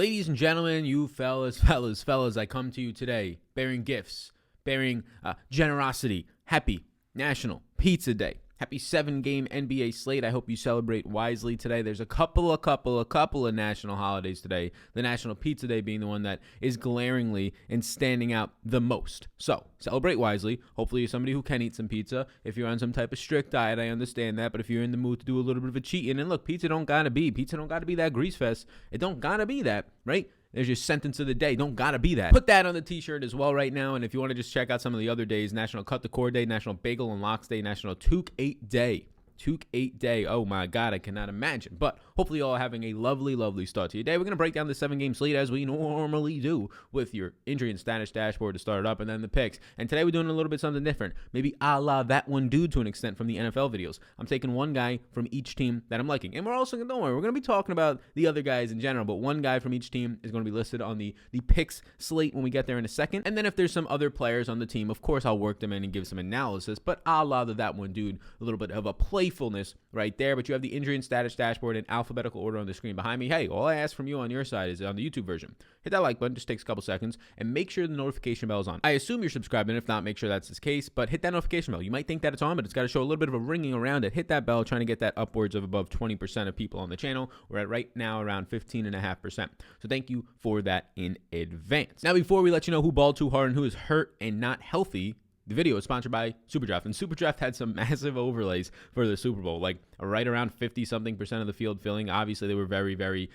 Ladies and gentlemen, you fellas, I come to you today bearing gifts, bearing generosity. Happy National Pizza Day. Happy 7-game NBA slate. I hope you celebrate wisely today. There's a couple of national holidays today. The National Pizza Day being the one that is glaringly and standing out the most. So, celebrate wisely. Hopefully you're somebody who can eat some pizza. If you're on some type of strict diet, I understand that. But if you're in the mood to do a little bit of a cheating, and look, pizza don't gotta be that grease fest. It don't gotta be that, right? There's your sentence of the day. Don't gotta be that. Put that on the t-shirt as well right now. And if you want to just check out some of the other days, National Cut the Core Day, National Bagel and Lox Day, National Toque 8 Day. Toque 8 Day. Oh my God, I cannot imagine. But hopefully you all are having a lovely start to your day. We're going to break down the 7-game slate as we normally do with your injury and status dashboard to start it up and then the picks. And today we're doing a little bit something different. Maybe a la that one dude to an extent from the NFL videos. I'm taking one guy from each team that I'm liking. And we're also, don't worry, we're going to be talking about the other guys in general, but one guy from each team is going to be listed on the picks slate when we get there in a second. And then if there's some other players on the team, of course I'll work them in and give some analysis, but a la that one dude, a little bit of a playfulness right there. But you have the injury and status dashboard in alphabetical order on the screen behind me. Hey, all I ask from you on your side is on the YouTube version. Hit that like button, just takes a couple seconds, and make sure the notification bell is on. I assume you're subscribed, and if not, make sure that's the case, but hit that notification bell. You might think that it's on, but it's got to show a little bit of a ringing around it. Hit that bell, trying to get that upwards of above 20% of people on the channel. We're at right now around 15.5%. So thank you for that in advance. Now, before we let you know who balled too hard and who is hurt and not healthy, the video is sponsored by SuperDraft, and SuperDraft had some massive overlays for the Super Bowl, like right around 50-something% of the field filling. Obviously, they were very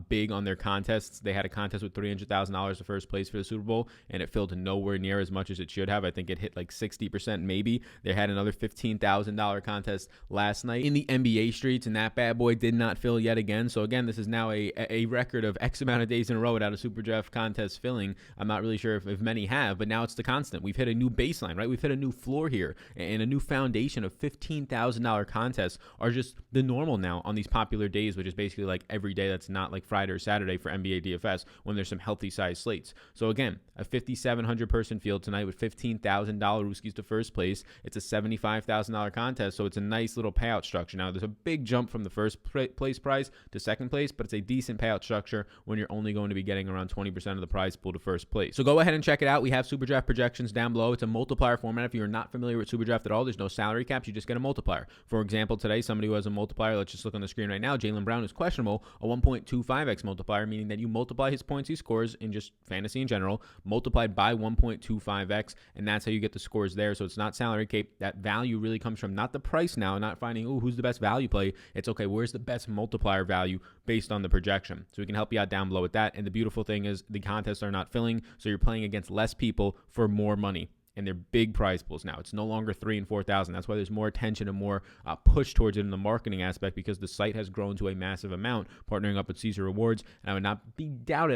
big on their contests. They had a contest with $300,000 to first place for the Super Bowl, and it filled nowhere near as much as it should have. I think it hit like 60% maybe. They had another $15,000 contest last night in the NBA streets, and that bad boy did not fill yet again. So again, this is now a record of X amount of days in a row without a SuperDraft contest filling. I'm not really sure if many have, but now it's the constant. We've hit a new baseline, right? We've hit a new floor here, and a new foundation of $15,000 contests are just the normal now on these popular days, which is basically like every day that's not like Friday or Saturday for NBA DFS when there's some healthy size slates. So again, a 5,700 person field tonight with $15,000 Rooskies to first place. It's a $75,000 contest, so it's a nice little payout structure. Now, there's a big jump from the first place prize to second place, but it's a decent payout structure when you're only going to be getting around 20% of the prize pool to first place. So go ahead and check it out. We have SuperDraft projections down below. It's a multiplier format. If you're not familiar with SuperDraft at all, there's no salary caps. You just get a multiplier. For example, today, somebody who has a multiplier, let's just look on the screen right now, Jaylen Brown is questionable, a 1.25x multiplier, meaning that you multiply his points he scores in just fantasy in general, multiplied by 1.25x, and that's how you get the scores there. So it's not salary cap. That value really comes from not the price now, not finding, who's the best value play. It's, okay, where's the best multiplier value based on the projection? So we can help you out down below with that. And the beautiful thing is the contests are not filling, so you're playing against less people for more money. And they're big prize pools now. It's no longer 3,000 and 4,000. That's why there's more attention and more push towards it in the marketing aspect, because the site has grown to a massive amount, partnering up with Caesar Rewards. And I would not doubt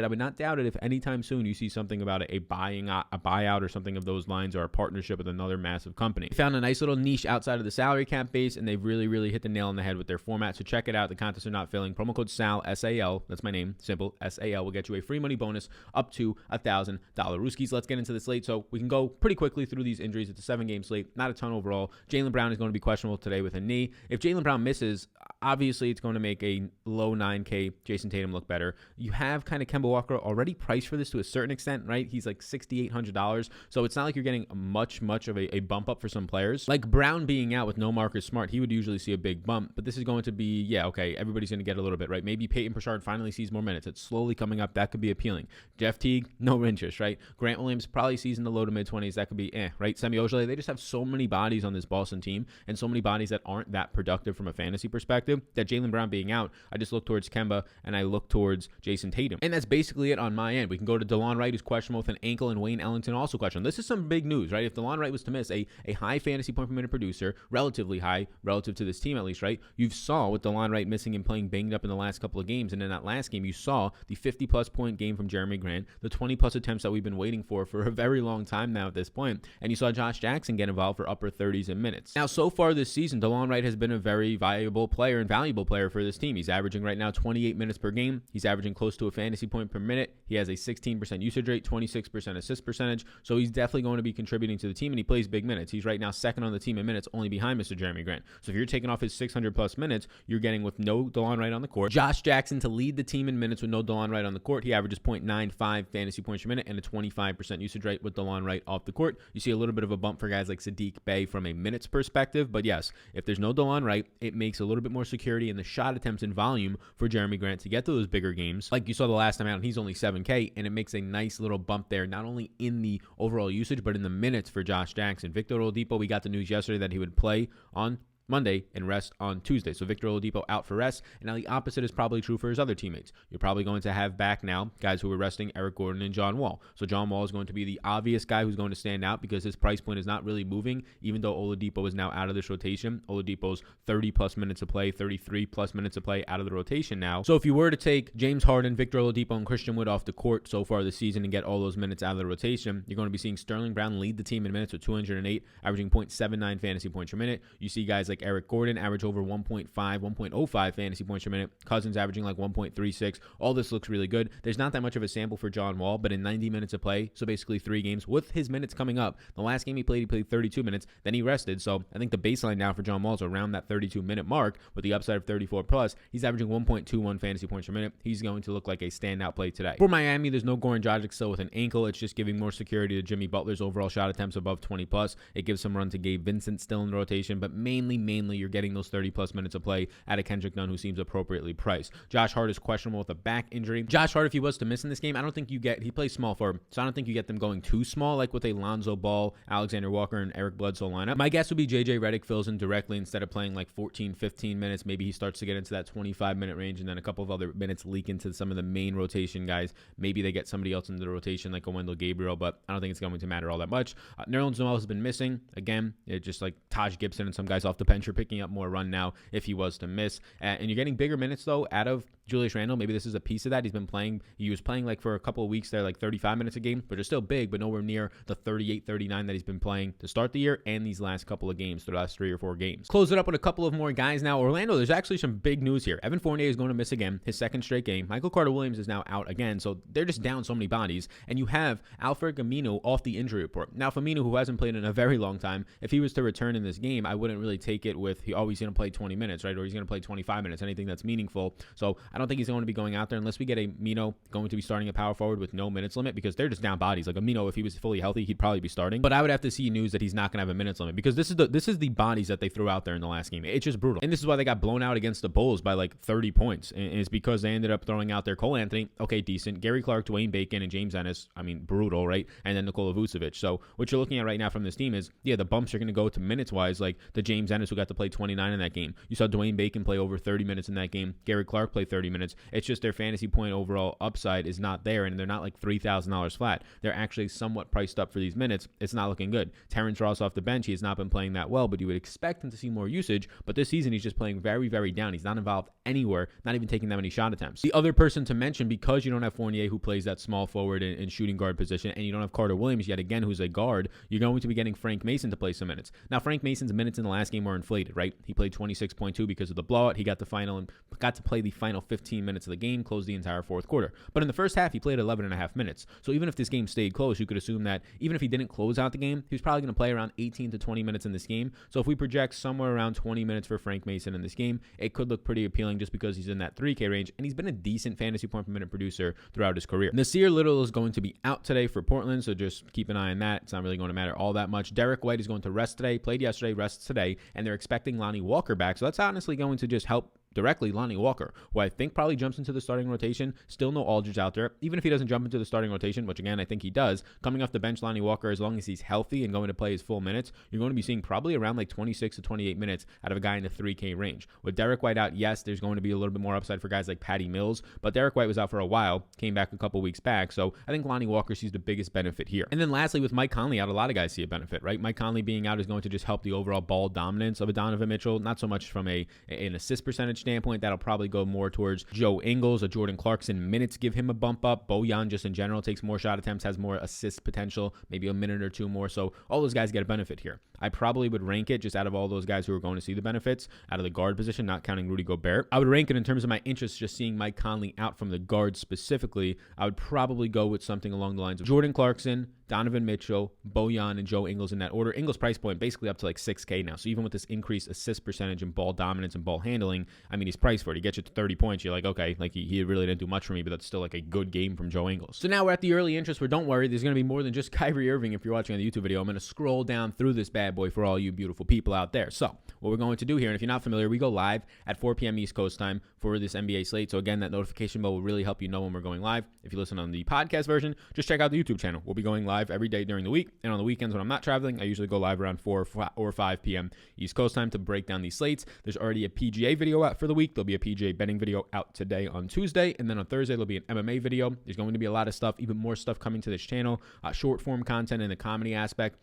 it if anytime soon you see something about a buyout or something of those lines, or a partnership with another massive company. We found a nice little niche outside of the salary cap base, and they've really hit the nail on the head with their format. So check it out. The contests are not filling. Promo code SAL, S-A-L, that's my name, simple, S-A-L, will get you a free money bonus up to $1,000. Rooskies, let's get into the slate so we can go pretty quickly through these injuries. It's a 7-game slate, not a ton overall. Jaylen Brown is going to be questionable today with a knee. If Jaylen Brown misses, obviously it's going to make a low 9K Jason Tatum look better. You have kind of Kemba Walker already priced for this to a certain extent, right? He's like $6,800, so it's not like you're getting much of a bump up for some players. Like Brown being out with no Marcus Smart, he would usually see a big bump, but this is going to be, okay, everybody's going to get a little bit, right? Maybe Peyton Pritchard finally sees more minutes. It's slowly coming up. That could be appealing. Jeff Teague, no interest, right? Grant Williams probably sees in the low to mid 20s. That could be right? Semi Ojeleye, they just have so many bodies on this Boston team, and so many bodies that aren't that productive from a fantasy perspective, that Jaylen Brown being out, I just look towards Kemba and I look towards Jason Tatum. And that's basically it on my end. We can go to DeLon Wright, who's questionable with an ankle, and Wayne Ellington also questionable. This is some big news, right? If DeLon Wright was to miss, a high fantasy point per minute producer, relatively high, relative to this team at least, right? You saw with DeLon Wright missing and playing banged up in the last couple of games, and in that last game, you saw the 50-plus point game from Jeremy Grant, the 20-plus attempts that we've been waiting for a very long time now at this point. point, and you saw Josh Jackson get involved for upper 30s in minutes. Now, so far this season, DeLon Wright has been a very viable player and valuable player for this team. He's averaging right now 28 minutes per game. He's averaging close to a fantasy point per minute. He has a 16% usage rate, 26% assist percentage, so he's definitely going to be contributing to the team, and he plays big minutes. He's right now second on the team in minutes, only behind Mr. Jeremy Grant. So if you're taking off his 600-plus minutes, you're getting with no DeLon Wright on the court. Josh Jackson to lead the team in minutes with no DeLon Wright on the court. He averages 0.95 fantasy points per minute and a 25% usage rate with DeLon Wright off the court. You see a little bit of a bump for guys like Saddiq Bey from a minutes perspective, but yes, if there's no DeLon Wright, it makes a little bit more security in the shot attempts and volume for Jeremy Grant to get to those bigger games. Like you saw the last time out, and he's only 7K, and it makes a nice little bump there, not only in the overall usage, but in the minutes for Josh Jackson. Victor Oladipo, we got the news yesterday that he would play on Monday and rest on Tuesday. So Victor Oladipo out for rest. And now the opposite is probably true for his other teammates. You're probably going to have back now guys who are resting, Eric Gordon and John Wall. So John Wall is going to be the obvious guy who's going to stand out because his price point is not really moving, even though Oladipo is now out of this rotation. Oladipo's 30-plus minutes of play, 33-plus minutes of play out of the rotation now. So if you were to take James Harden, Victor Oladipo, and Christian Wood off the court so far this season and get all those minutes out of the rotation, you're going to be seeing Sterling Brown lead the team in minutes with 208, averaging 0.79 fantasy points per minute. You see guys like Eric Gordon average over 1.5, 1.05 fantasy points per minute. Cousins averaging like 1.36. All this looks really good. There's not that much of a sample for John Wall, but in 90 minutes of play, so basically 3 games, with his minutes coming up. The last game he played 32 minutes, then he rested. So I think the baseline now for John Wall is around that 32-minute mark with the upside of 34 plus. He's averaging 1.21 fantasy points per minute. He's going to look like a standout play today. For Miami, there's no Goran Dragic still with an ankle. It's just giving more security to Jimmy Butler's overall shot attempts above 20 plus. It gives some run to Gabe Vincent still in the rotation, but mainly you're getting those 30-plus minutes of play out of Kendrick Nunn, who seems appropriately priced. Josh Hart is questionable with a back injury. Josh Hart, if he was to miss in this game, I don't think he plays small forward, so I don't think you get them going too small like with a Lonzo Ball, Alexander Walker, and Eric Bledsoe lineup. My guess would be JJ Redick fills in directly instead of playing like 14, 15 minutes. Maybe he starts to get into that 25-minute range, and then a couple of other minutes leak into some of the main rotation guys. Maybe they get somebody else into the rotation like a Wendell Gabriel, but I don't think it's going to matter all that much. Nerlens Noel has been missing. Again, it's just like Taj Gibson and some guys off the bench are picking up more run now if he was to miss. And you're getting bigger minutes, though, out of Julius Randle. Maybe this is a piece of that. He was playing like for a couple of weeks there, like 35 minutes a game, but it's still big, but nowhere near the 38, 39 that he's been playing to start the year and these last couple of games, the last 3 or 4 games. Close it up with a couple of more guys now. Orlando, there's actually some big news here. Evan Fournier is going to miss again, his second straight game. Michael Carter-Williams is now out again, so they're just down so many bodies. And you have Alfred Gamino off the injury report. Now, Firmino, who hasn't played in a very long time, if he was to return in this game, I wouldn't really take it with he's going to play 20 minutes, right? Or he's going to play 25 minutes, anything that's meaningful. So I don't think he's going to be going out there unless we get a Mino going to be starting a power forward with no minutes limit, because they're just down bodies. Like Amino, if he was fully healthy, he'd probably be starting. But I would have to see news that he's not going to have a minutes limit, because this is the bodies that they threw out there in the last game. It's just brutal. And this is why they got blown out against the Bulls by like 30 points. And it's because they ended up throwing out there Cole Anthony, okay, decent. Gary Clark, Dwayne Bacon, and James Ennis, brutal, right? And then Nikola Vucevic. So what you're looking at right now from this team is, yeah, the bumps are going to go to minutes-wise, like the James Ennis who got to play 29 in that game. You saw Dwayne Bacon play over 30 minutes in that game. Gary Clark played 30 minutes. It's just their fantasy point overall upside is not there, and they're not like $3,000 flat. They're actually somewhat priced up for these minutes. It's not looking good. Terrence Ross off the bench, he has not been playing that well, but you would expect him to see more usage. But this season, he's just playing very, very down. He's not involved anywhere, not even taking that many shot attempts. The other person to mention, because you don't have Fournier, who plays that small forward and shooting guard position, and you don't have Carter Williams yet again, who's a guard, you're going to be getting Frank Mason to play some minutes. Now, Frank Mason's minutes in the last game were inflated, right? He played 26.2 because of the blowout. He got to play the final 15 minutes of the game, closed the entire fourth quarter. But in the first half, he played 11 and a half minutes. So even if this game stayed close, you could assume that even if he didn't close out the game, he was probably going to play around 18 to 20 minutes in this game. So if we project somewhere around 20 minutes for Frank Mason in this game, it could look pretty appealing just because he's in that 3K range, and he's been a decent fantasy point per minute producer throughout his career. Nasir Little is going to be out today for Portland, so just keep an eye on that. It's not really going to matter all that much. Derek White is going to rest today, played yesterday, rests today, and they're expecting Lonnie Walker back, so that's honestly going to just help directly Lonnie Walker, who I think probably jumps into the starting rotation. Still no Aldridge out there. Even if he doesn't jump into the starting rotation, which again I think he does, coming off the bench, Lonnie Walker, as long as he's healthy and going to play his full minutes, you're going to be seeing probably around like 26 to 28 minutes out of a guy in the 3K range. With Derek White out, yes, there's going to be a little bit more upside for guys like Patty Mills, but Derek White was out for a while, came back a couple weeks back, so I think Lonnie Walker sees the biggest benefit here. And then lastly, with Mike Conley out, a lot of guys see a benefit, right? Mike Conley being out is going to just help the overall ball dominance of a Donovan Mitchell, not so much from an assist percentage standpoint, that'll probably go more towards Joe Ingles. A Jordan Clarkson minutes give him a bump up. Bojan just in general takes more shot attempts, has more assist potential, maybe a minute or two more. So all those guys get a benefit here. I probably would rank it just out of all those guys who are going to see the benefits out of the guard position, not counting Rudy Gobert. I would rank it in terms of my interest just seeing Mike Conley out from the guard specifically. I would probably go with something along the lines of Jordan Clarkson, Donovan Mitchell, Bojan, and Joe Ingles in that order. Ingles' price point basically up to like $6K now. So even with this increased assist percentage and ball dominance and ball handling, I mean, he's priced for it. He gets you to 30 points. You're like, okay, like he really didn't do much for me, but that's still like a good game from Joe Ingles. So now we're at the early interest where don't worry, there's going to be more than just Kyrie Irving if you're watching on the YouTube video. I'm going to scroll down through this bad boy for all you beautiful people out there. So what we're going to do here, and if you're not familiar, we go live at 4 p.m. East Coast time for this NBA slate. So again, that notification bell will really help you know when we're going live. If you listen on the podcast version, just check out the YouTube channel. We'll be going live every day during the week. And on the weekends when I'm not traveling, I usually go live around 4 or 5 p.m. East Coast time to break down these slates. There's already a PGA video out for the week. There'll be a PGA betting video out today on Tuesday. And then on Thursday, there'll be an MMA video. There's going to be a lot of stuff, even more stuff coming to this channel. Short form content in the comedy aspect.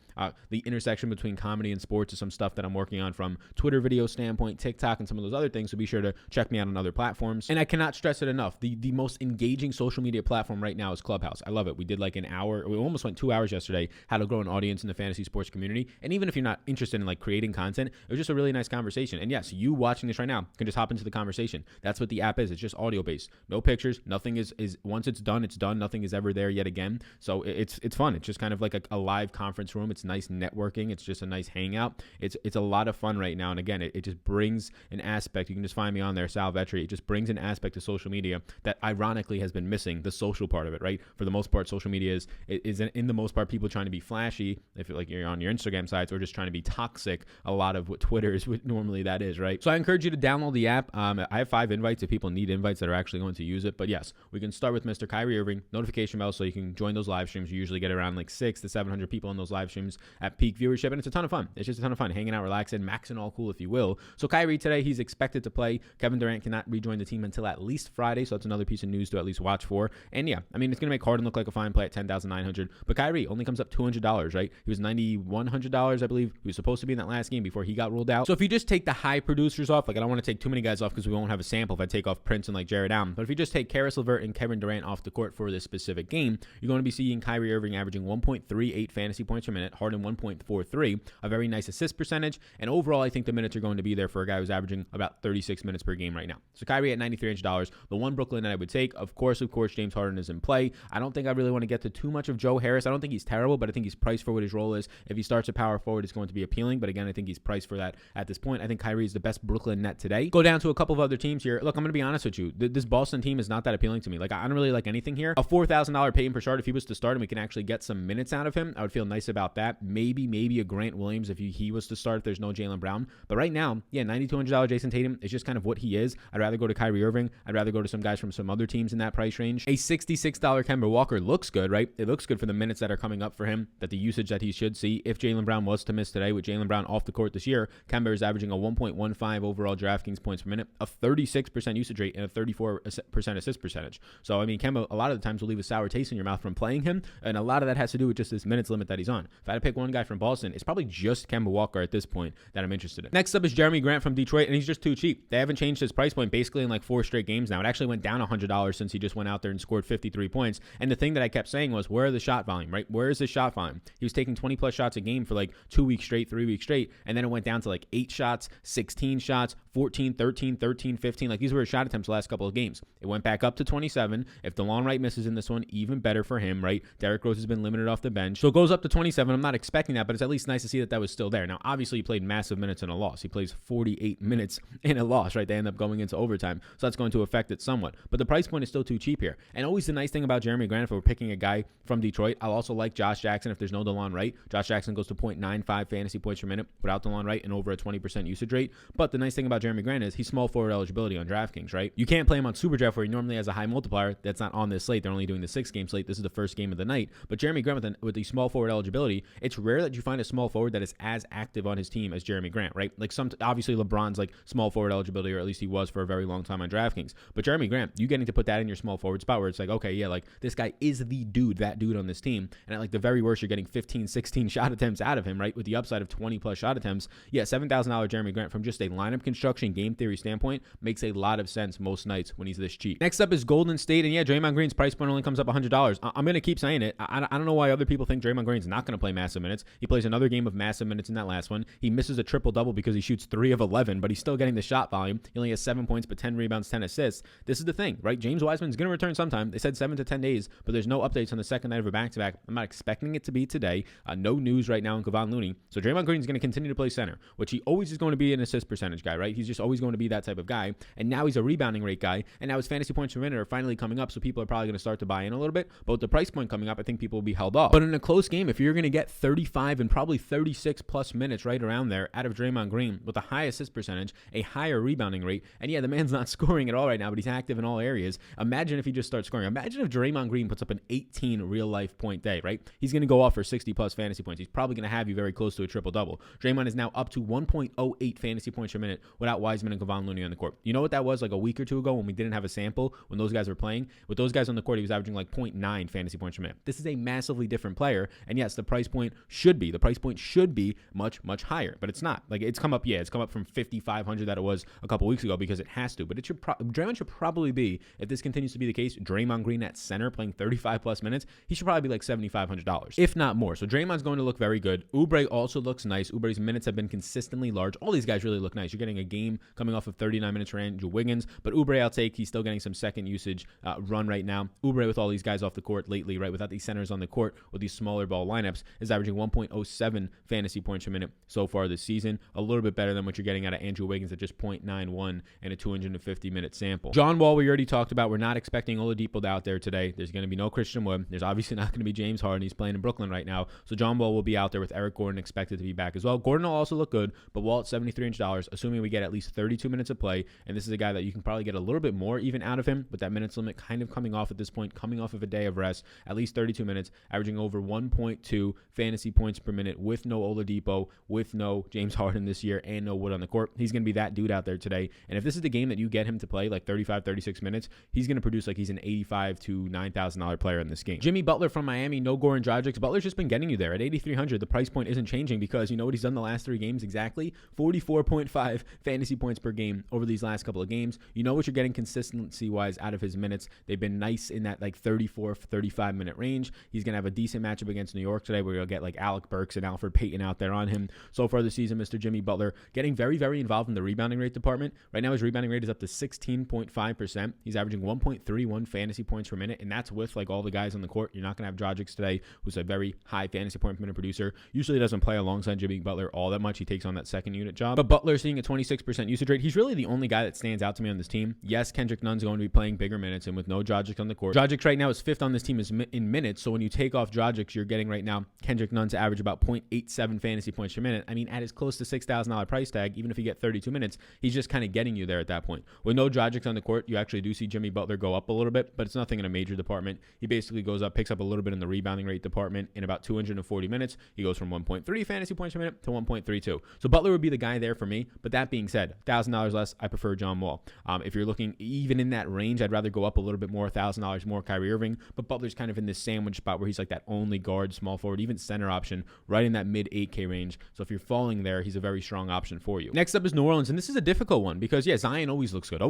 The intersection between comedy and sports is some stuff that I'm working on from Twitter video standpoint, TikTok, and some of those other things. So be sure to check me out on other platforms. And I cannot stress it enough. The most engaging social media platform right now is Clubhouse. I love it. We did like an hour. We almost went 2 hours yesterday, how to grow an audience in the fantasy sports community. And even if you're not interested in like creating content, it was just a really nice conversation. And yes, you watching this right now can just hop into the conversation. That's what the app is. It's just audio based. No pictures. Nothing is once it's done, it's done. Nothing is ever there yet again. So it's fun. It's just kind of like a live conference room. It's nice networking. It's just a nice hangout. It's a lot of fun right now. And again, it just brings an aspect. You can just find me on there, Sal Vetri. It just brings an aspect to social media that ironically has been missing, the social part of it, right? For the most part, social media is in the most part people trying to be flashy, if you're on your Instagram sites, or just trying to be toxic. A lot of what Twitter is, what normally that is, right? So I encourage you to download the app. I have 5 invites if people need invites that are actually going to use it. But yes, we can start with Mr. Kyrie Irving, notification bell, so you can join those live streams. You usually get around like 600 to 700 people in those live streams at peak viewership, and it's a ton of fun. It's just a ton of fun, hanging out, relaxing, maxing all cool, if you will. So Kyrie today, he's expected to play. Kevin Durant cannot rejoin the team until at least Friday, so that's another piece of news to at least watch for. And yeah, I mean, it's going to make Harden look like a fine play at $10,900, but Kyrie only comes up $200, right? He was $9,100, I believe. He was supposed to be in that last game before he got ruled out. So if you just take the high producers off, like I don't want to take too many guys off because we won't have a sample if I take off Prince and like Jared Allen, but if you just take Karis LeVert and Kevin Durant off the court for this specific game, you're going to be seeing Kyrie Irving averaging 1.38 fantasy points per minute, Harden 1.43, a very nice assist percentage, and overall I think the minutes are going to be there for a guy who's averaging about 36 minutes per game right now. So Kyrie at $9,300. The one Brooklyn that I would take, of course, James Harden is in play. I don't think I really want to get to too much of Joe Harris. I don't think he's terrible, but I think he's priced for what his role is. If he starts a power forward, it's going to be appealing, but again, I think he's priced for that at this point. I think Kyrie is the best Brooklyn net today. Go down to a couple of other teams here. Look, I'm going to be honest with you. This Boston team is not that appealing to me. Like, I don't really like anything here. A $4,000 pay per start if he was to start and we can actually get some minutes out of him, I would feel nice about that. Maybe a Grant Williams if he was to start if there's no Jaylen Brown. But right now, yeah, $9,200 Jason Tatum is just kind of what he is. I'd rather go to Kyrie Irving. I'd rather go to some guys from some other teams in that price range. A $66 Kemba Walker looks good, right? It looks good for the minutes that are coming up for him, that the usage that he should see. If Jaylen Brown was to miss today, with Jaylen Brown off the court this year, Kemba is averaging a 1.15 overall DraftKings points per minute, a 36% usage rate, and a 34% assist percentage. So, I mean, Kemba, a lot of the times will leave a sour taste in your mouth from playing him, and a lot of that has to do with just this minutes limit that he's on. If I had to pick one guy from Boston, it's probably just Kemba Walker at this point that I'm interested in. Next up is Jeremy Grant from Detroit, and he's just too cheap. They haven't changed his price point basically in like 4 straight games now. It actually went down $100 since he just went out there and scored 53 points. And the thing that I kept saying was, where are the shot volume, right? Where is the shot volume? He was taking 20 plus shots a game for like 2 weeks straight, 3 weeks straight, and then it went down to like 8 shots, 16 shots, 14, 13, 13, 15. Like, these were his shot attempts the last couple of games. It went back up to 27. If DeLon Wright misses in this one, even better for him, right? Derrick Rose has been limited off the bench. So it goes up to 27. I'm not expecting that, but it's at least nice to see that that was still there. Now, obviously, he played massive minutes in a loss. He plays 48 minutes in a loss, right? They end up going into overtime. So that's going to affect it somewhat. But the price point is still too cheap here. And always the nice thing about Jeremy Grant, if we're picking a guy from Detroit, I'll also like Josh Jackson if there's no DeLon Wright. Josh Jackson goes to 0.95 fantasy points per minute without DeLon Wright and over a 20% usage rate. But the nice thing about Jeremy Grant is he's small forward eligibility on DraftKings, right? You can't play him on SuperDraft where he normally has a high multiplier. That's not on this slate. They're only doing the 6-game slate. This is the first game of the night. But Jeremy Grant with the small forward eligibility, it's rare that you find a small forward that is as active on his team as Jeremy Grant, right? Like, obviously LeBron's like small forward eligibility, or at least he was for a very long time on DraftKings. But Jeremy Grant, you getting to put that in your small forward spot where it's like, okay, yeah, like this guy is the dude, that dude on this team. And at like the very worst, you're getting 15, 16 shot attempts out of him, right? With the upside of 20 plus shot attempts. Yeah, $7,000 Jeremy Grant from just a lineup construction game theory standpoint makes a lot of sense most nights when he's this cheap. Next up is Golden State. And yeah, Draymond Green's price point only comes up $100. I'm going to keep saying it. I don't know why other people think Draymond Green's not going to play massive minutes. He plays another game of massive minutes in that last one. He misses a triple-double because he shoots 3 of 11, but he's still getting the shot volume. He only has 7 points, but 10 rebounds, 10 assists. This is the thing, right? James Wiseman's going to return sometime. They said 7 to 10 days, but there's no updates on the second night of a back-to-back. I'm not expecting it to be today. No news right now on Kevon Looney. So Draymond Green's going to continue to play center, which he always is going to be an assist percentage guy, right? He's just always going to be that type of guy. And now he's a rebounding rate guy, and now his fantasy points per minute are finally coming up, so people are probably going to start to buy in a little bit. But with the price point coming up, I think people will be held off. But in a close game, if you're going to get 35 and probably 36 plus minutes right around there out of Draymond Green with a high assist percentage, a higher rebounding rate, and yeah, the man's not scoring at all right now, but he's active in all areas. Imagine if he just starts scoring. Imagine if Draymond Green puts up an 18 real-life point day, right? He's going to go off for 60 plus fantasy points. He's probably going to have you very close to a triple-double. Draymond is now up to 1.08 fantasy points per minute without Wiseman and Kevon Looney on the court. You know what that was like a week or two ago when we didn't have a sample when those guys were playing? With those guys on the court, he was averaging like 0.9 fantasy points per minute. This is a massively different player, and yes, the price point should be much, much higher, but it's not. Like, it's come up from 5,500 that it was a couple weeks ago because it has to, but it should Draymond should probably be, if this continues to be the case, Draymond Green at center playing 35 plus minutes, he should probably be like $7,500, if not more. So Draymond's going to look very good. Oubre also looks nice. Oubre's minutes have been consistently large. All these guys really look nice. You're getting a game coming off of 39 minutes for Andrew Wiggins, but Oubre I'll take. He's still getting some second usage run right now. Oubre with all these guys off the court lately, right, without these centers on the court with these smaller ball lineups, is averaging 1.07 fantasy points per minute so far this season. A little bit better than what you're getting out of Andrew Wiggins at just 0.91 and a 250-minute sample. John Wall, we already talked about. We're not expecting Oladipo out there today. There's going to be no Christian Wood. There's obviously not going to be James Harden. He's playing in Brooklyn right now. So John Wall will be out there with Eric Gordon expected to be back as well. Gordon will also look good, but Wall at $7,300, assuming we get at least 32 minutes of play. And this is a guy that you can probably get a little bit more even out of him, with that minutes limit kind of coming off at this point, coming off of a day of rest, at least 32 minutes, averaging over 1.2 fantasy points per minute with no Oladipo, with no James Harden this year, and no Wood on the court. He's going to be that dude out there today. And if this is the game that you get him to play like 35, 36 minutes, he's going to produce like he's an $85,000 to $9,000 player in this game. Jimmy Butler from Miami, no Goran Dragic. Butler's just been getting you there. At $8,300, the price point isn't changing because you know what he's done the last 3 games exactly? 44.5 fantasy points per game over these last couple of games. You know what you're getting consistency-wise out of his minutes. They've been nice in that like 34, 35-minute range. He's going to have a decent matchup against New York today where you'll get like Alec Burks and Alfred Payton out there on him. So far this season, Mr. Jimmy Butler getting very, very involved in the rebounding rate department. Right now, his rebounding rate is up to 16.5%. He's averaging 1.31 fantasy points per minute, and that's with like all the guys on the court. You're not going to have Dragic today, who's a very high fantasy point per minute producer. Usually doesn't play alongside Jimmy Butler all that much. He takes on that second unit job. But Butler seeing a 26% usage rate. He's really the only guy that stands out to me on this team. Yes, Kendrick Nunn's going to be playing bigger minutes, and with no Dragic on the court. Dragic right now is 5th on this team in minutes, so when you take off Dragic, you're getting right now Kendrick Nunn to average about 0.87 fantasy points per minute. I mean, at his close to $6,000 price tag, even if you get 32 minutes, he's just kind of getting you there at that point. With no Dragic on the court, you actually do see Jimmy Butler go up a little bit, but it's nothing in a major department. He basically goes up, picks up a little bit in the rebounding rate department. In about 240 minutes, he goes from 1.3 fantasy points per minute to 1.32. So Butler would be the guy there for me, but that being said, $1,000 less, I prefer John Wall. If you're looking even in that range, I'd rather go up a little bit more, $1,000 more Kyrie Irving, but Butler's kind of in this sandwich spot where he's like that only guard, small forward, even center option, right in that mid 8K range. So if you're falling there, he's a very strong option for you. Next up is New Orleans, and this is a difficult one because, yeah, Zion always looks good.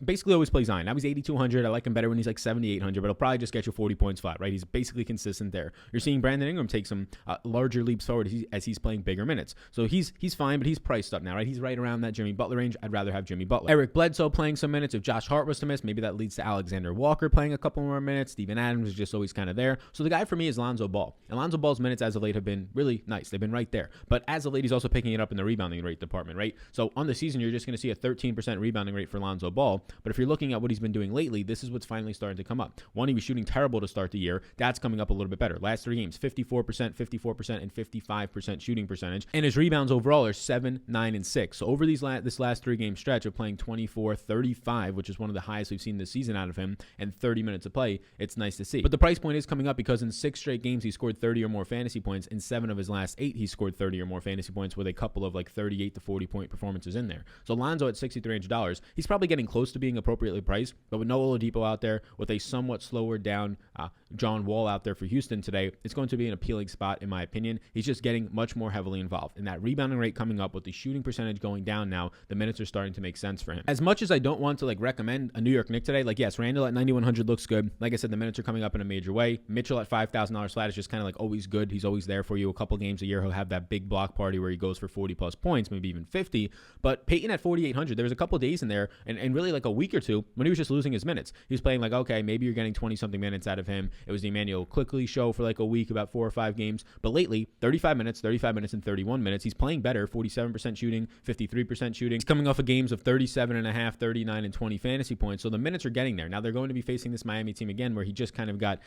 Basically always play Zion. Now he's 8,200. I like him better when he's like 7,800, but he'll probably just get you 40 points flat, right? He's basically consistent there. You're seeing Brandon Ingram take some larger leaps forward as he's playing bigger minutes. So he's fine, but he's priced up now, right? He's right around that Jimmy Butler range. I'd rather have Jimmy Butler. Eric Bledsoe playing some minutes. If Josh Hart was to miss, maybe that leads to Alexander Walker playing a couple more minutes. Steven Adams is just always kind of there. So the guy for me is Lonzo Ball. And Lonzo Ball's minutes as of late have been really nice. They've been right there. But as of late, he's also picking it up in the rebounding rate department, right? So on the season, you're just going to see a 13% rebounding rate for Lonzo Ball. But if you're looking at what he's been doing lately, this is what's finally starting to come up. One, he was shooting terrible to start the year. That's coming up a little bit better. Last 3 games, 54%, 54%, and 55% shooting percentage. And his rebounds overall are 7, 9, and 6. So over this last 3-game stretch of playing 24, 35, which is one of the highest we've seen this season out of him, and 30 minutes of play, it's nice to see. But the price point is coming up because in 6 straight games, he scored 30 or more fantasy points. In 7 of his last 8, he scored 30 or more fantasy points with a couple of like 38 to 40 point performances in there. So Lonzo at $6,300, he's probably getting close to being appropriately priced, but with no Oladipo out there, with a somewhat slower down John Wall out there for Houston today, it's going to be an appealing spot in my opinion. He's just getting much more heavily involved. And that rebounding rate coming up with the shooting percentage going down now, the minutes are starting to make sense for him. As much as I don't want to recommend a New York Knicks today, yes, Randall at 9,100 looks good. Like I said, the minutes are coming up in a major way. Mitchell at $5,000 flat is just kind of always good. He's always there for you. A couple games a year, he'll have that big block party where he goes for 40 plus points, maybe even 50. But Payton at 4,800, there was a couple days in there and really a week or two when he was just losing his minutes. He was playing okay, maybe you're getting 20 something minutes out of him. It was the Emmanuel Quickly show for a week, about 4 or 5 games. But lately, 35 minutes, and 31 minutes. He's playing better, 47% shooting, 53% shooting. He's coming off of games of 37.5, 39, and 20 fantasy points. So the minutes are getting there. Now they're going to be facing this Miami team again where he just kind of got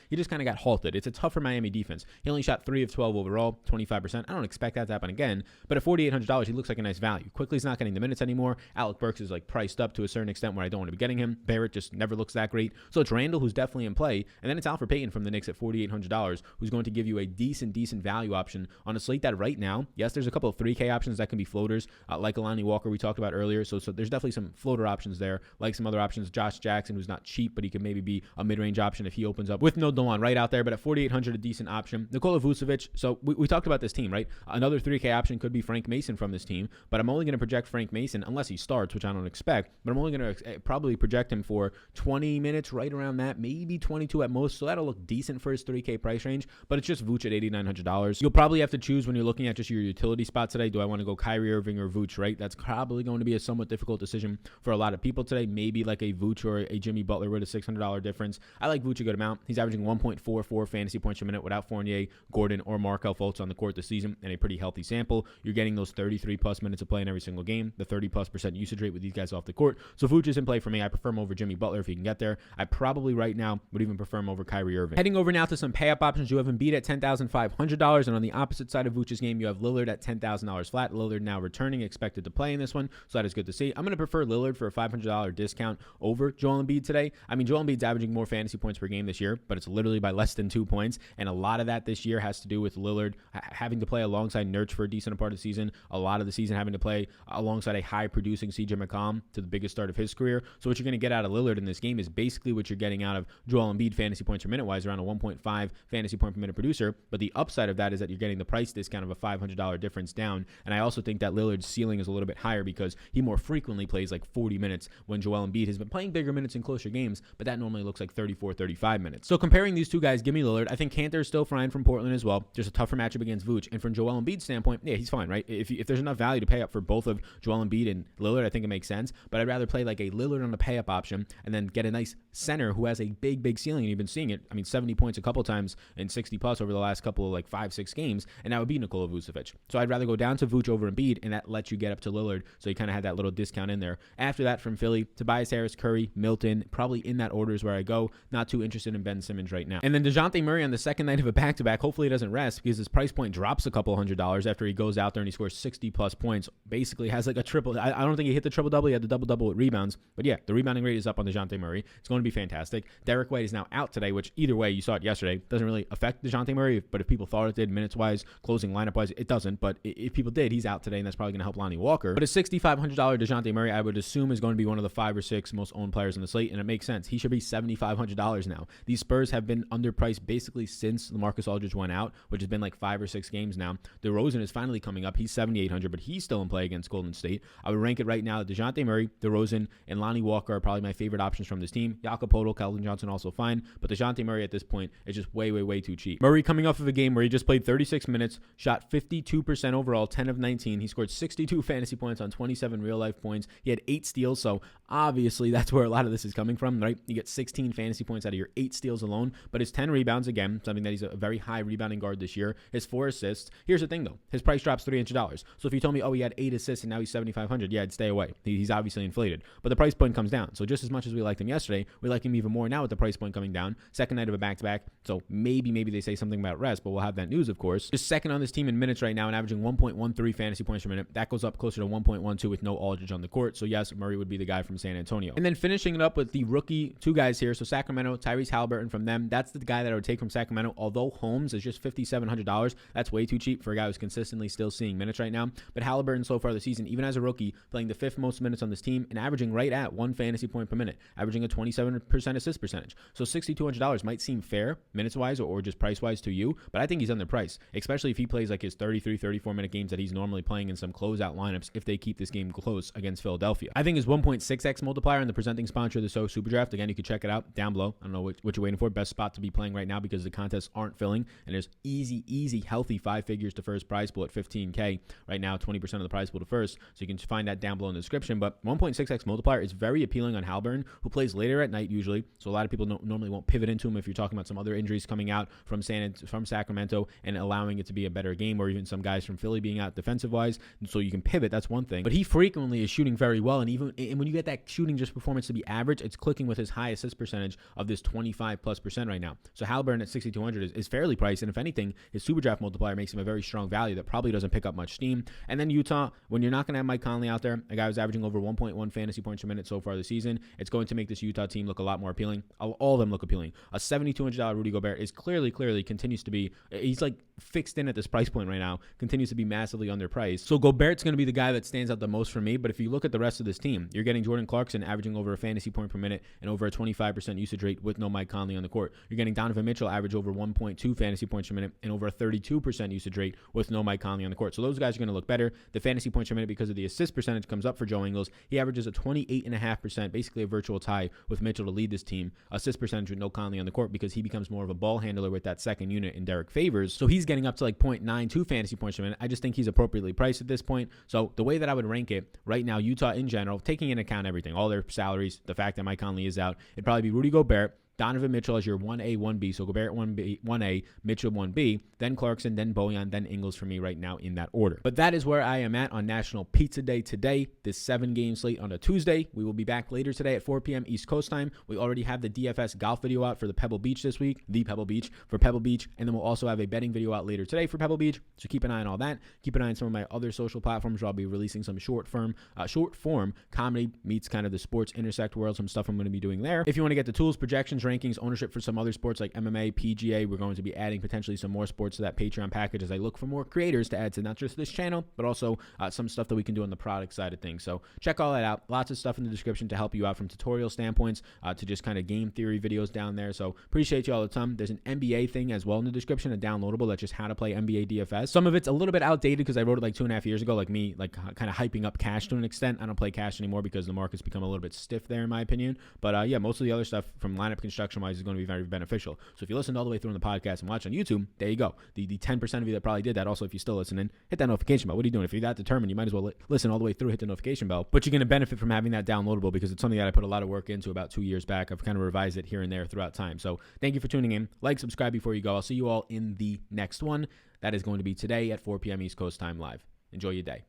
halted. It's a tougher Miami defense. He only shot 3 of 12 overall, 25%. I don't expect that to happen again. But at $4,800, he looks like a nice value. Quickly's not getting the minutes anymore. Alec Burks is priced up to a certain extent where I don't want to be getting him. Barrett just never looks that great. So it's Randall who's definitely in play. And then it's Alfred Payton from the Knicks at $4,800 who's going to give you a decent value option on a slate that right now, yes, there's a couple of 3K options that can be floaters, like Alani Walker we talked about earlier. So there's definitely some floater options there, like some other options. Josh Jackson, who's not cheap, but he can maybe be a mid-range option if he opens up with no Delon Wright out there. But at $4,800, a decent option. Nikola Vucevic. So we talked about this team, right? Another 3K option could be Frank Mason from this team, but I'm only going to project Frank Mason unless he starts, which I don't expect. But I'm only going to probably project him for 20 minutes, right around that, maybe 22 at most. So that'll look decent for his 3K price range, but it's just Vooch at $8,900. You'll probably have to choose when you're looking at just your utility spot today. Do I want to go Kyrie Irving or Vooch, right? That's probably going to be a somewhat difficult decision for a lot of people today. Maybe a Vooch or a Jimmy Butler with a $600 difference. I like Vooch a good amount. He's averaging 1.44 fantasy points per minute without Fournier, Gordon, or Markelle Fultz on the court this season, and a pretty healthy sample. You're getting those 33 plus minutes of play in every single game, the 30 plus % usage rate with these guys off the court. So Vooch is in play for me. I prefer him over Jimmy Butler if he can get there. I probably right now would even prefer him over Kyrie Irving. Heading over now to some pay up options, you have Embiid at $10,500, and on the opposite side of Vooch's game, you have Lillard at $10,000 flat. Lillard now returning, expected to play in this one, so that is good to see. I'm going to prefer Lillard for a $500 discount over Joel Embiid today. I mean, Joel Embiid's averaging more fantasy points per game this year, but it's literally by less than 2 points, and a lot of that this year has to do with Lillard having to play alongside Nurkic for a decent part of the season, a lot of the season having to play alongside a high-producing CJ McCollum to the biggest start of his career. So what you're going to get out of Lillard in this game is basically what you're getting out of Joel Embiid fantasy points per minute-wise, around a 1.5 fantasy point per minute producer, but the upside of that is that you're getting the price discount of a $500 difference down, and I also think that Lillard's ceiling is a little bit higher because he more frequently plays 40 minutes when Joel Embiid has been playing bigger minutes in closer games, but that normally looks like 34, 35 minutes. So comparing these two guys, give me Lillard. I think Kanter is still fine from Portland as well. Just a tougher matchup against Vooch, and from Joel Embiid's standpoint, yeah, he's fine, right? If there's enough value to pay up for both of Joel Embiid and Lillard, I think it makes sense, but I'd rather play a Lillard on the pay up option and then get a nice center who has a big ceiling, and you've been seeing it. I mean, 70 points a couple times and 60 plus over the last couple of 5-6 games, and that would be Nikola Vucevic. So I'd rather go down to Vooch over Embiid, and that lets you get up to Lillard, so you kind of had that little discount in there. After that, from Philly, Tobias Harris, Curry, Milton, probably in that order is where I go. Not too interested in Ben Simmons right now. And then DeJounte Murray on the second night of a back-to-back. Hopefully he doesn't rest because his price point drops a couple $100 after he goes out there and he scores 60 plus points. Basically has a triple. I don't think he hit the triple-double. He had the double-double with rebounds. But yeah, the rebounding rate is up on DeJounte Murray. It's going to be fantastic. Derek White is now out today, which either way, you saw it yesterday, doesn't really affect DeJounte Murray. But if people thought it did, minutes-wise, closing lineup-wise, it doesn't. But if people did, he's out today, and that's probably going to help Lonnie Walker. But a $6,500 DeJounte Murray, I would assume, is going to be one of the 5 or 6 most owned players on the slate, and it makes sense. He should be $7,500 now. These Spurs have been underpriced basically since LaMarcus Aldridge went out, which has been 5 or 6 games now. DeRozan is finally coming up. He's $7,800, but he's still in play against Golden State. I would rank it right now. DeJounte Murray, DeRozan, and Lonnie Walker are probably my favorite options from this team. Jakob Poeltl, Keldon Johnson also fine, but DeJounte Murray at this point is just way too cheap. Murray coming off of a game where he just played 36 minutes, shot 52% overall, 10 of 19. He scored 62 fantasy points on 27 real-life points. He had 8 steals, so obviously that's where a lot of this is coming from, right? You get 16 fantasy points out of your 8 steals alone, but his 10 rebounds, again, something that he's a very high rebounding guard this year. His 4 assists. Here's the thing, though. His price drops $300. So if you told me, oh, he had 8 assists and now he's $7,500, yeah, I'd stay away. He's obviously inflated. But the price point comes down. So just as much as we liked him yesterday, we like him even more now with the price point coming down. Second night of a back-to-back. So maybe they say something about rest, but we'll have that news, of course. Just second on this team in minutes right now and averaging 1.13 fantasy points per minute. That goes up closer to 1.12 with no Aldridge on the court. So yes, Murray would be the guy from San Antonio. And then finishing it up with the rookie 2 guys here. So Sacramento, Tyrese Halliburton from them. That's the guy that I would take from Sacramento. Although Holmes is just $5,700, that's way too cheap for a guy who's consistently still seeing minutes right now. But Halliburton so far this season, even as a rookie, playing the 5th most minutes on this team and averaging right at 1 fantasy point per minute, averaging a 27% assist percentage. So $6,200 might seem fair minutes wise or just price wise to you, but I think he's underpriced, especially if he plays like his 33, 34-minute games that he's normally playing in some closeout lineups if they keep this game close against Philadelphia. I think his 1.6x multiplier in the presenting sponsor of the So Super Draft, again, you can check it out down below. I don't know what you're waiting for. Best spot to be playing right now because the contests aren't filling, and there's easy, healthy 5 figures to first prize pool at $15K right now, 20% of the prize pool to first, so you can find that down below in the description. But 1.6x multiplier is very appealing on Haliburton, who plays later at night usually, so a lot of people normally won't pivot into him if you're talking about some other injuries coming out from Sacramento and allowing it to be a better game, or even some guys from Philly being out defensive wise, so you can pivot. That's one thing, but he frequently is shooting very well, and when you get that shooting just performance to be average, it's clicking with his high assist percentage of this 25+% right now. So Haliburton at 6,200 is fairly priced, and if anything, his super draft multiplier makes him a very strong value that probably doesn't pick up much steam. And then Utah, when you're not going to have Mike Conley out there, a guy who's averaging over 1.1 fantasy points per minute so far this season, it's going to make this Utah team look a lot more appealing. All of them look appealing. A $7,200 Rudy Gobert is clearly continues to be, he's like fixed in at this price point right now, continues to be massively underpriced. So Gobert's going to be the guy that stands out the most for me, but if you look at the rest of this team, you're getting Jordan Clarkson averaging over a fantasy point per minute and over a 25% usage rate with no Mike Conley on the court. You're getting Donovan Mitchell average over 1.2 fantasy points per minute and over a 32% usage rate with no Mike Conley on the court. So those guys are going to look better. The fantasy points per minute because of the assist percentage comes up for Joe Ingles. He averages a 28.5%, basically a virtual tie with Mitchell to lead this team. Assist percentage with no Conley on the court because he becomes more of a ball handler with that second unit in Derek Favors. So he's getting up to like 0.92 fantasy points per minute. I just think he's appropriately priced at this point. So the way that I would rank it right now, Utah in general, taking into account everything, all their salaries, the fact that Mike Conley is out, it'd probably be Rudy Gobert, Donovan Mitchell as your 1A, 1B. So Gobert 1A, Mitchell 1B, then Clarkson, then Bojan, then Ingles for me right now in that order. But that is where I am at on National Pizza Day today, this 7-game slate on a Tuesday. We will be back later today at 4 p.m. East Coast time. We already have the DFS golf video out for the Pebble Beach this week, and then we'll also have a betting video out later today for Pebble Beach. So keep an eye on all that. Keep an eye on some of my other social platforms where I'll be releasing some short form comedy meets kind of the sports intersect world, some stuff I'm going to be doing there. If you want to get the tools, projections, rankings, ownership for some other sports like MMA, PGA, we're going to be adding potentially some more sports to that Patreon package as I look for more creators to add to not just this channel, but also some stuff that we can do on the product side of things. So check all that out. Lots of stuff in the description to help you out, from tutorial standpoints to just kind of game theory videos down there. So appreciate you all the time. There's an NBA thing as well in the description, a downloadable that's just how to play NBA DFS. Some of it's a little bit outdated because I wrote it like 2.5 years ago, like me, like kind of hyping up cash to an extent. I don't play cash anymore because the market's become a little bit stiff there in my opinion. But yeah, most of the other stuff from lineup construction wise is going to be very beneficial. So if you listen all the way through on the podcast and watch on YouTube, there you go. The 10% of you that probably did that. Also, if you're still listening, hit that notification bell. What are you doing? If you're that determined, you might as well listen all the way through, hit the notification bell. But you're going to benefit from having that downloadable because it's something that I put a lot of work into about 2 years back. I've kind of revised it here and there throughout time. So thank you for tuning in. Like, subscribe before you go. I'll see you all in the next one. That is going to be today at 4 p.m. East Coast time live. Enjoy your day.